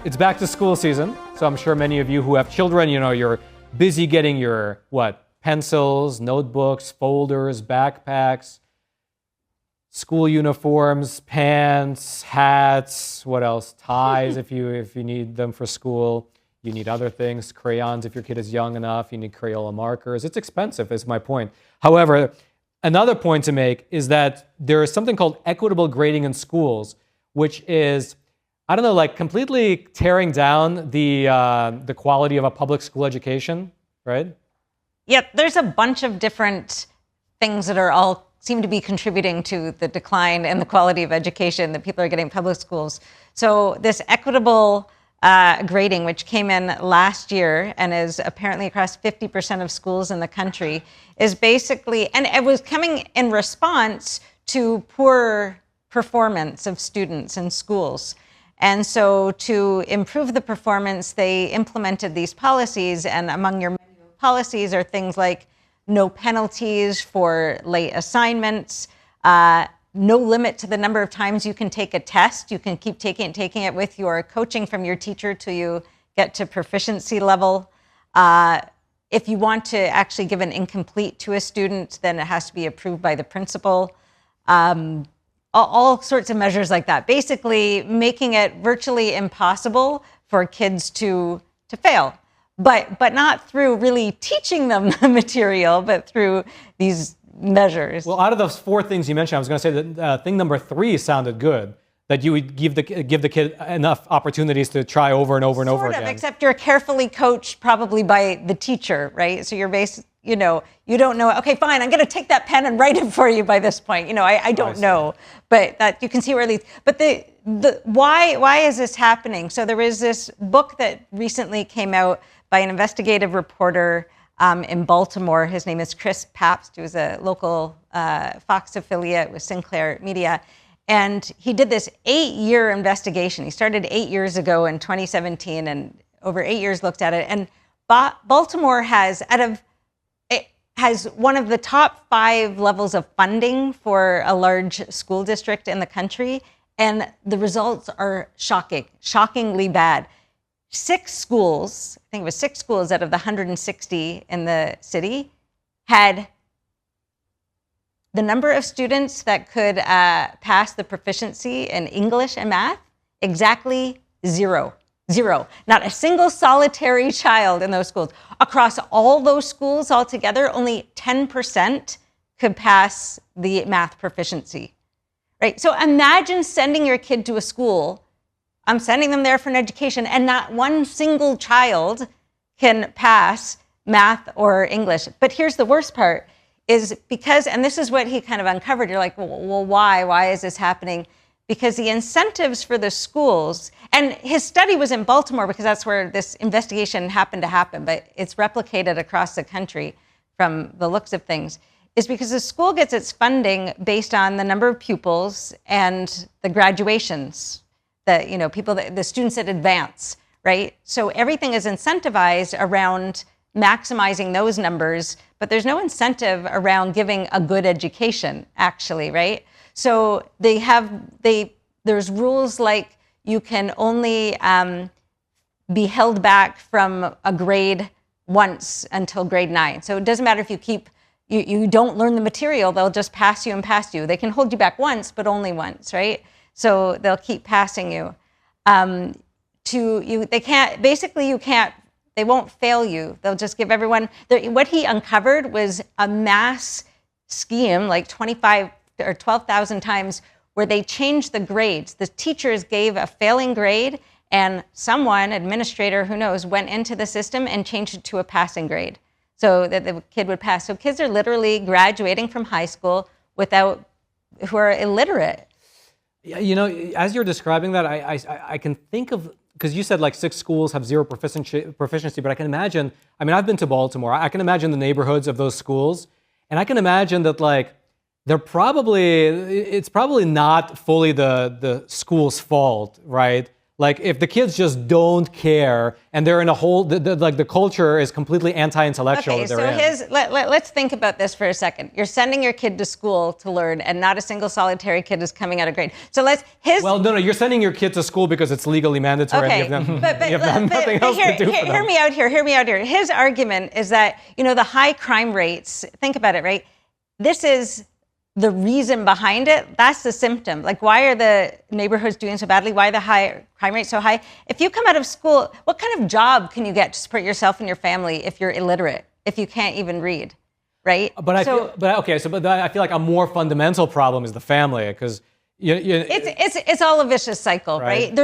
It's back to school season, so I'm sure many of you who have children, you're busy getting your, pencils, notebooks, folders, backpacks, school uniforms, pants, hats, what else? Ties if you need them for school. You need other things, crayons if your kid is young enough. You need Crayola markers. It's expensive, is my point. However, another point to make is that there is something called equitable grading in schools, which is, completely tearing down the quality of a public school education, right? Yep, there's a bunch of different things that are all seem to be contributing to the decline in the quality of education that people are getting in public schools. So this equitable grading, which came in last year and is apparently across 50% of schools in the country, is basically, and it was coming in response to poor performance of students in schools. And so to improve the performance, they implemented these policies, and among your menu of policies are things like no penalties for late assignments, no limit to the number of times you can take a test. You can keep taking it with your coaching from your teacher till you get to proficiency level. If you want to actually give an incomplete to a student, then it has to be approved by the principal. All sorts of measures like that, basically making it virtually impossible for kids to fail, but not through really teaching them the material, but through these measures. Well, out of those four things you mentioned, I was going to say that thing number 3 sounded good, that you would give the kid enough opportunities to try over and over and over again. Except you're carefully coached probably by the teacher, right? So you're you don't know, okay, fine, I'm going to take that pen and write it for you by this point. I don't know, but that you can see where it leads. But why is this happening? So there is this book that recently came out by an investigative reporter in Baltimore. His name is Chris Pabst, who was a local Fox affiliate with Sinclair Media. And he did this 8-year investigation. He started 8 years ago in 2017 and over 8 years looked at it. And Baltimore has one of the top 5 levels of funding for a large school district in the country. And the results are shockingly bad. 6 schools, I think it was 6 schools out of the 160 in the city, had the number of students that could pass the proficiency in English and math, exactly 0. Not a single solitary child in those schools. Across all those schools altogether, only 10% could pass the math proficiency, right? So imagine sending your kid to a school. I'm sending them there for an education, and not one single child can pass math or English. But here's the worst part, is because, and this is what he kind of uncovered, you're like, well, why? Why is this happening? Because the incentives for the schools, and his study was in Baltimore because that's where this investigation happened to happen, but it's replicated across the country from the looks of things, is because the school gets its funding based on the number of pupils and the graduations, the students that advance, right? So everything is incentivized around maximizing those numbers, but there's no incentive around giving a good education, actually, right? So there's rules like you can only be held back from a grade once until grade 9. So it doesn't matter if you don't learn the material, they'll just pass you and pass you. They can hold you back once, but only once, right? So they'll keep passing you. They won't fail you. They'll just give everyone, what he uncovered was a mass scheme, like 25 or 12,000 times, where they changed the grades. The teachers gave a failing grade, and someone, administrator, who knows, went into the system and changed it to a passing grade so that the kid would pass. So kids are literally graduating from high school who are illiterate. Yeah, as you're describing that, I can think of, because you said like 6 schools have 0 proficiency, but I can imagine, I've been to Baltimore, I can imagine the neighborhoods of those schools, and I can imagine that it's probably not fully the school's fault, right? Like if the kids just don't care and they're in a whole, the culture is completely anti-intellectual. Okay, so let's think about this for a second. You're sending your kid to school to learn, and not a single solitary kid is coming out of grade. So Well, no, you're sending your kid to school because it's legally mandatory. Okay, and you have nothing else to do for them. Hear me out here. His argument is that, the high crime rates, think about it, right? This is the reason behind it. That's the symptom. Like, why are the neighborhoods doing so badly? Why are the high crime rates so high? If you come out of school, what kind of job can you get to support yourself and your family if you're illiterate, if you can't even read, right? But I feel like a more fundamental problem is the family, because it's all a vicious cycle, right?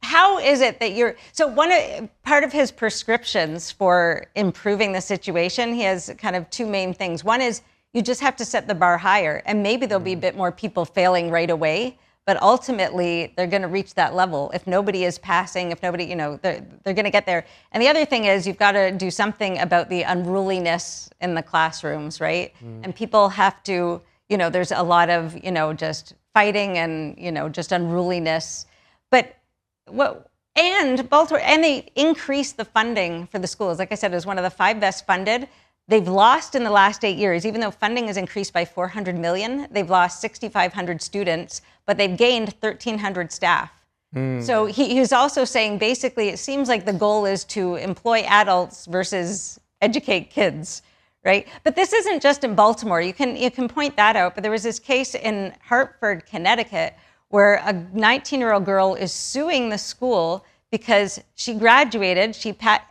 How is it that part of his prescriptions for improving the situation, he has kind of two main things. One is, you just have to set the bar higher, and maybe there'll be a bit more people failing right away, but ultimately they're going to reach that level. If nobody is passing, if nobody, they're going to get there. And the other thing is, you've got to do something about the unruliness in the classrooms, right? And people have to, there's a lot of, just fighting and, just unruliness. And Baltimore, and they increased the funding for the schools. Like I said, it was one of the 5 best funded. They've lost in the last 8 years, even though funding has increased by $400 million, they've lost 6,500 students, but they've gained 1,300 staff. So he was also saying, basically, it seems like the goal is to employ adults versus educate kids, right? But this isn't just in Baltimore. You can point that out, but there was this case in Hartford, Connecticut, where a 19-year-old girl is suing the school because she graduated,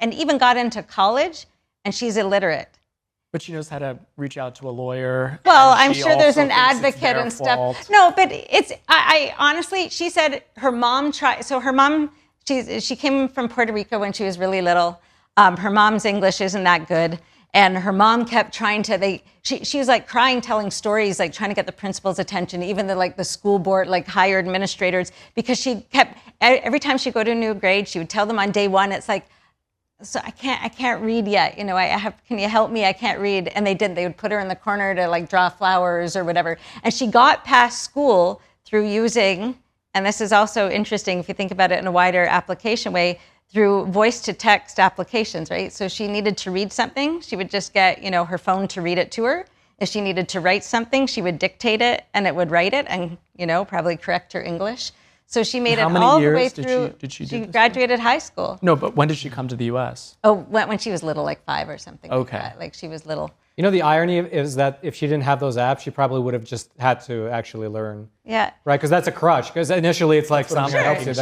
and even got into college, and she's illiterate. But she knows how to reach out to a lawyer. Well, I'm sure there's an advocate and stuff. No, but I honestly, she said her mom tried. So her mom, she came from Puerto Rico when she was really little. Her mom's English isn't that good. And her mom kept trying to, she was like crying, telling stories, like trying to get the principal's attention, even the school board, like higher administrators, because she kept, every time she'd go to a new grade, she would tell them on day one, it's like, so I can't read yet. Can you help me? I can't read. And they didn't. They would put her in the corner to like draw flowers or whatever. And she got past school through using, and this is also interesting if you think about it in a wider application way, through voice to text applications, right? So she needed to read something, she would just get, her phone to read it to her. If she needed to write something, she would dictate it and it would write it and, probably correct her English. So she made it all the way through. Did she graduated high school. No, but when did she come to the U.S.? Oh, when she was little, like 5 or something. Okay. Like that. Like she was little. The irony is that if she didn't have those apps, she probably would have just had to actually learn. Yeah. Right, because that's a crutch. Because initially it's like something that helps you.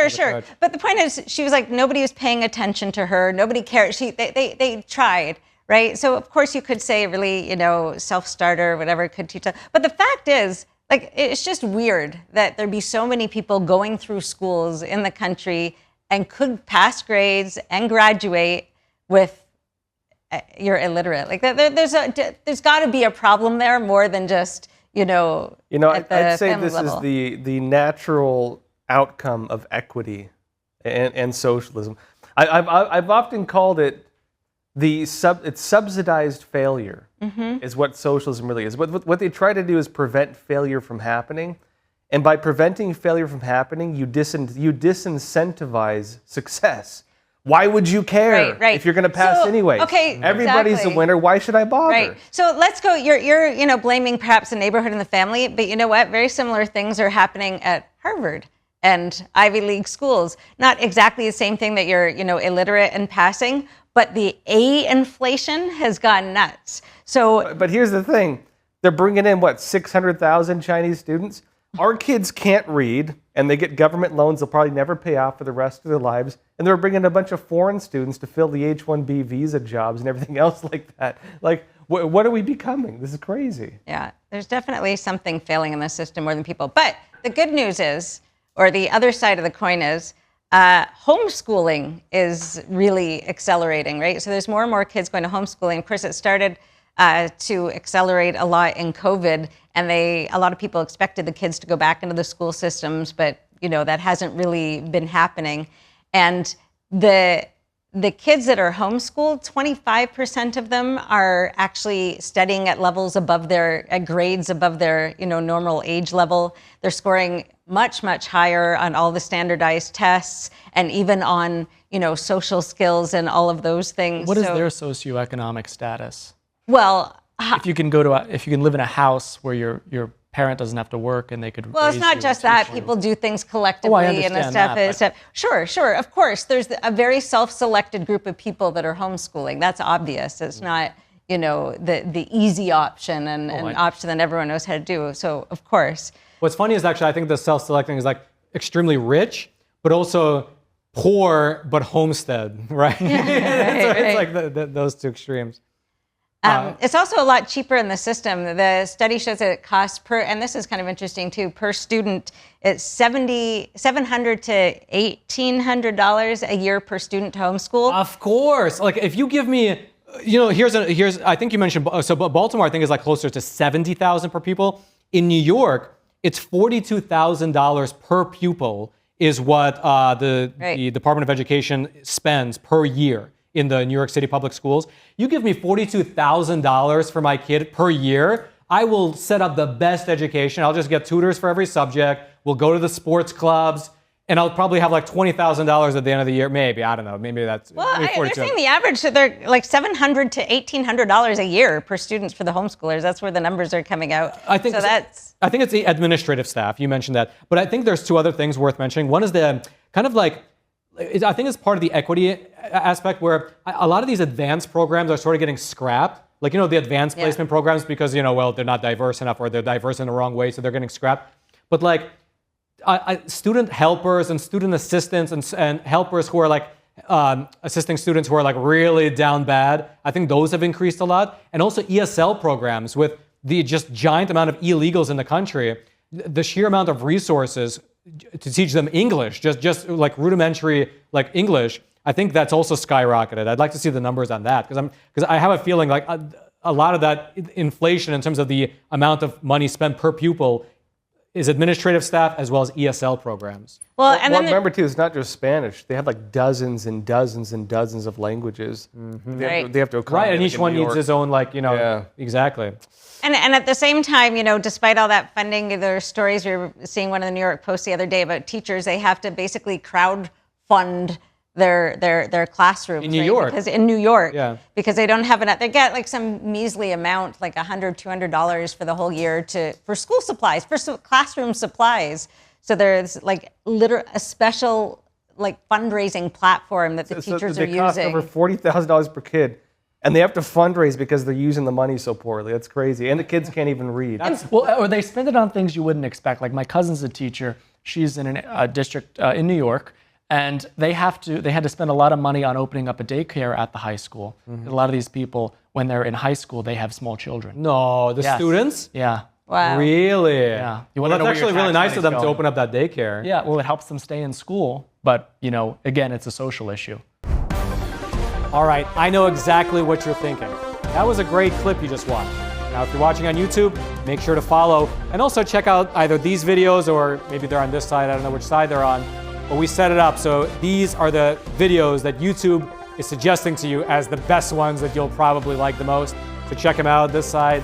Sure. But the point is, she was like, nobody was paying attention to her. Nobody cared. They tried, right? So of course you could say really, self-starter, whatever, could teach that. But the fact is, like, it's just weird that there'd be so many people going through schools in the country and could pass grades and graduate with you're illiterate. Like there's got to be a problem there more than just I'd say this level. Is the natural outcome of equity and socialism. I've often called it it's subsidized failure is what socialism really is. What they try to do is prevent failure from happening. And by preventing failure from happening, you disincentivize success. Why would you care if you're going to pass anyway? Okay, everybody's a winner. Why should I bother? Right. So let's go. You're blaming perhaps the neighborhood and the family, but you know what? Very similar things are happening at Harvard and Ivy League schools. Not exactly the same thing that you're illiterate and passing, but the A inflation has gone nuts. So, but here's the thing: they're bringing in 600,000 Chinese students. Our kids can't read, and they get government loans they'll probably never pay off for the rest of their lives. And they're bringing a bunch of foreign students to fill the H-1B visa jobs and everything else like that. Like, what are we becoming? This is crazy. Yeah, there's definitely something failing in the system more than people. But the good news is, or the other side of the coin is, homeschooling is really accelerating, right? So there's more and more kids going to homeschooling. Of course, it started to accelerate a lot in COVID, and a lot of people expected the kids to go back into the school systems, but that hasn't really been happening. And the kids that are homeschooled, 25% of them are actually studying at levels above at grades above their normal age level. They're scoring much, much higher on all the standardized tests and even on, social skills and all of those things. What is their socioeconomic status? Well, if you can live in a house where your parent doesn't have to work and they could. Well, it's not just that. People do things collectively and stuff. Sure. Of course, there's a very self-selected group of people that are homeschooling. That's obvious. It's not, the easy option and an option that everyone knows how to do. So, of course. What's funny is actually I think the self-selecting is like extremely rich, but also poor, but homestead, right? It's like those two extremes. It's also a lot cheaper in the system. The study shows that it costs and this is kind of interesting too, per student, it's $700 to $1,800 a year per student to homeschool. Of course. Like if you give me, here's I think you mentioned, so Baltimore I think is like closer to $70,000 per pupil. In New York, it's $42,000 per pupil is what the Department of Education spends per year in the New York City public schools. You give me $42,000 for my kid per year, I will set up the best education. I'll just get tutors for every subject. We'll go to the sports clubs, and I'll probably have like $20,000 at the end of the year. Maybe, I don't know. Maybe that's. Well, they're saying the average, so they're like $700 to $1,800 a year per students for the homeschoolers. That's where the numbers are coming out. I think it's the administrative staff. You mentioned that, but I think there's two other things worth mentioning. One is the kind of like. I think it's part of the equity aspect where a lot of these advanced programs are sort of getting scrapped. Like, the advanced placement programs because, they're not diverse enough or they're diverse in the wrong way, so they're getting scrapped. But like student helpers and student assistants and helpers who are like assisting students who are like really down bad, I think those have increased a lot. And also ESL programs with the just giant amount of illegals in the country, the sheer amount of resources to teach them English, just like rudimentary like English, I think that's also skyrocketed. I'd like to see the numbers on that because I have a feeling like a lot of that inflation in terms of the amount of money spent per pupil is administrative staff as well as ESL programs. Well, and then remember too, it's not just Spanish. They have like dozens and dozens and dozens of languages. Mm-hmm. They have to accommodate. Right, and each one needs his own exactly. And at the same time, despite all that funding, there are stories. We were seeing one in the New York Post the other day about teachers. They have to basically crowd fund their classrooms in New York. Because they don't have enough. They get like some measly amount, like $100, $200 for the whole year for school supplies, for classroom supplies. So there's like a special like fundraising platform that the teachers are using. They cost over $40,000 per kid. And they have to fundraise because they're using the money so poorly. That's crazy. And the kids can't even read. Or they spend it on things you wouldn't expect. Like my cousin's a teacher. She's in a district in New York. And they had to spend a lot of money on opening up a daycare at the high school. Mm-hmm. A lot of these people, when they're in high school, they have small children. No, students? Yeah. Wow. Really? Yeah. Well, that's actually really nice of them to open up that daycare. Yeah, well, it helps them stay in school. But, again, it's a social issue. All right, I know exactly what you're thinking. That was a great clip you just watched. Now, if you're watching on YouTube, make sure to follow and also check out either these videos or maybe they're on this side. I don't know which side they're on, but we set it up. So these are the videos that YouTube is suggesting to you as the best ones that you'll probably like the most. So check them out, this side,